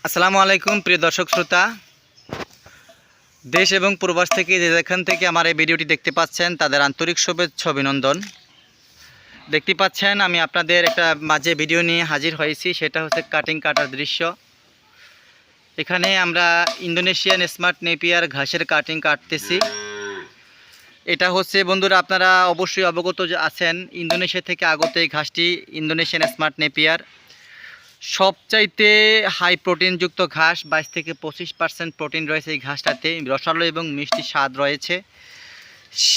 আসসালামু আলাইকুম প্রিয় দর্শক শ্রোতা, দেশ এবং প্রবাস থেকে যেখান থেকে আমার এই ভিডিওটি দেখতে পাচ্ছেন তাদের আন্তরিক শুভেচ্ছা অভিনন্দন। দেখতে পাচ্ছেন আমি আপনাদের একটা মাঝে ভিডিও নিয়ে হাজির হয়েছি, সেটা হচ্ছে কাটিং কাটার দৃশ্য। এখানে আমরা ইন্দোনেশিয়ান স্মার্ট নেপিয়ার ঘাসের কাটিং কাটতেছি। এটা হচ্ছে বন্ধুরা, আপনারা অবশ্যই অবগত আছেন ইন্দোনেশিয়া থেকে আগত এই ঘাসটি ইন্দোনেশিয়ান স্মার্ট নেপিয়ার। সবচাইতে হাই প্রোটিনযুক্ত ঘাস, 22 থেকে 25% প্রোটিন রয়েছে এই ঘাসটাতে। রসালো এবং মিষ্টি স্বাদ রয়েছে,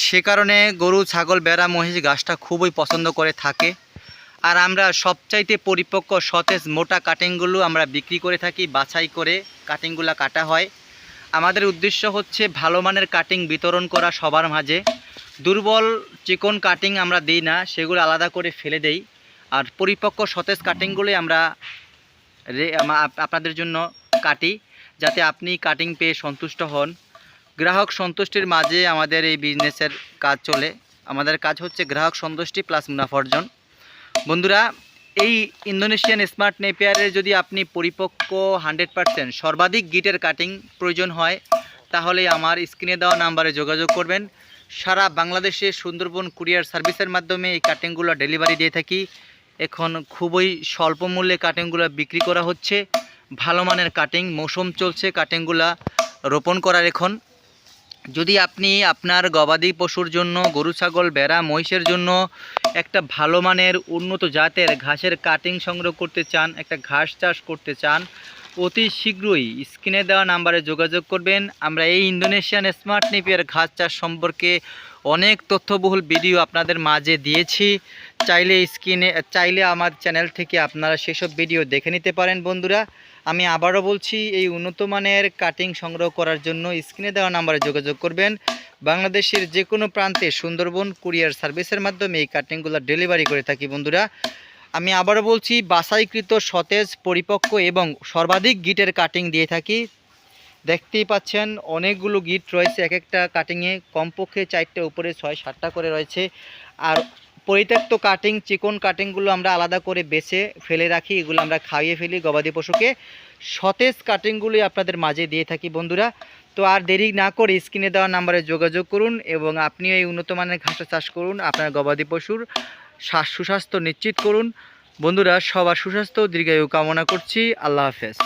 সে কারণে গরু, ছাগল, বেড়া, মহিষ ঘাসটা খুবই পছন্দ করে থাকে। আর আমরা সবচাইতে পরিপক্ক, সতেজ, মোটা কাটিংগুলো আমরা বিক্রি করে থাকি। বাছাই করে কাটিংগুলো কাটা হয়। আমাদের উদ্দেশ্য হচ্ছে ভালো মানের কাটিং বিতরণ করা সবার মাঝে। দুর্বল চিকন কাটিং আমরা দিই না, সেগুলো আলাদা করে ফেলে দেই। আর পরিপক্ক সতেজ কাটিংগুলোই আমরা আপনাদের জন্য কাটি, যাতে আপনি কাটিং পেয়ে সন্তুষ্ট হন। গ্রাহক সন্তুষ্টির মাঝে আমাদের এই বিজনেসের কাজ চলে। আমাদের কাজ হচ্ছে গ্রাহক সন্তুষ্টি প্লাস মুনাফা অর্জন। বন্ধুরা, এই ইন্দোনেশিয়ান স্মার্ট নেপিয়ারের যদি আপনি পরিপক্ক 100% সর্বাধিক গিটের কাটিং প্রয়োজন হয়, তাহলে আমার স্ক্রিনে দেওয়া নাম্বারে যোগাযোগ করবেন। সারা বাংলাদেশে সুন্দরবন কুরিয়ার সার্ভিসের মাধ্যমে এই কাটিংগুলো ডেলিভারি দিয়ে থাকি। এখন খুবই স্বল্প মূল্যে কাটিংগুলো বিক্রি করা হচ্ছে। ভালো মানের কাটিং, মৌসুম চলছে কাটিংগুলা রোপণ করার। এখন যদি আপনি আপনার গবাদি পশুর জন্য, গরু, ছাগল, ভেড়া, মহিষের জন্য একটা ভালো মানের উন্নত জাতের ঘাসের কাটিং সংগ্রহ করতে চান, একটা ঘাস চাষ করতে চান, অতি শীঘ্রই স্ক্রিনে দেওয়া নাম্বারে যোগাযোগ করবেন। আমরা এই ইন্দোনেশিয়ান স্মার্ট নেপিয়ার ঘাস চাষ সম্পর্কে অনেক তথ্যবহুল ভিডিও আপনাদের মাঝে দিয়েছি। চাইলে আমার চ্যানেল থেকে আপনারা সেসব ভিডিও দেখে নিতে পারেন। বন্ধুরা, আমি আবারও বলছি, এই উন্নত মানের কাটিং সংগ্রহ করার জন্য স্ক্রিনে দেওয়া নাম্বারে যোগাযোগ করবেন। বাংলাদেশের যে কোনো প্রান্তে সুন্দরবন কুরিয়ার সার্ভিসের মাধ্যমে এই কাটিংগুলো ডেলিভারি করে থাকি। বন্ধুরা, আমি আবারও বলছি, বাছাইকৃত, সতেজ, পরিপক্ক এবং সর্বাধিক গিটের কাটিং দিয়ে থাকি। দেখতেই পাচ্ছেন অনেকগুলো গিট রয়েছে এক একটা কাটিংয়ে, কমপক্ষে 4টে, উপরে 6-7টা করে রয়েছে। আর পরিত্যক্ত কাটিং, চিকন কাটিংগুলো আমরা আলাদা করে বেছে ফেলে রাখি, এগুলো আমরা খাইয়ে ফেলি গবাদি পশুকে। সতেজ কাটিংগুলোই আপনাদের মাঝে দিয়ে থাকি। বন্ধুরা, তো আর দেরি না করে স্ক্রিনে দেওয়া নাম্বারে যোগাযোগ করুন এবং আপনি এই উন্নত মানের ঘাস চাষ করুন। আপনার গবাদি পশুর সুস্বাস্থ্য নিশ্চিত করুন। বন্ধুরা, সবার সুস্বাস্থ্য দীর্ঘায়ু কামনা করছি। আল্লাহ হাফেজ।